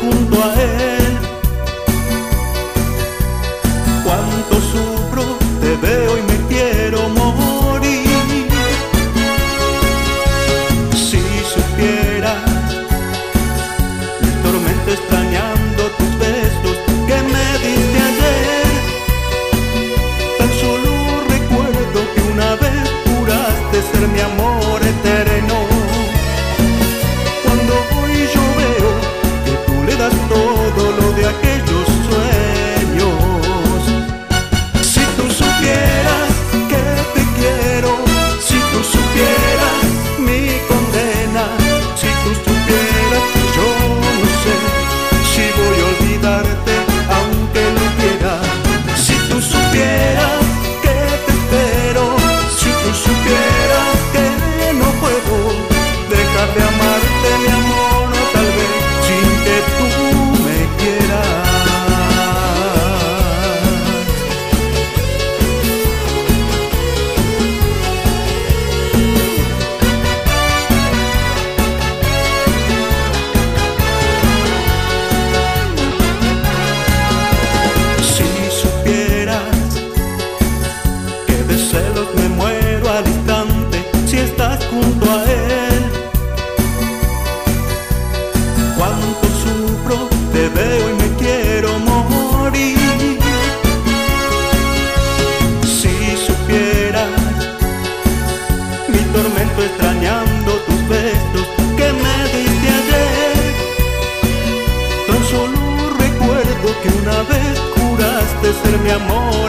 junto a él. Cuánto sufro, te veo y me quiero morir. Si supieras mi tormento extrañando tus besos que me diste ayer. Tan solo recuerdo que una vez juraste ser mi amor eterno. Cuando hoy yo veo que tú le das todo lo de aquellos sueños. Si tú supieras que te quiero, si tú supieras mi condena, si tú supieras que yo no sé si voy a olvidarte aunque lo quiera. Si tú supieras que te espero, si tú supieras que no puedo dejar de amarte, mi amor, tal vez sin que tú me quieras. Si supieras que de celos me muero al instante si estás junto a él. Cuánto sufro, te veo y me quiero morir. Si supieras mi tormento extrañando tus besos que me diste ayer. Tan solo recuerdo que una vez juraste ser mi amor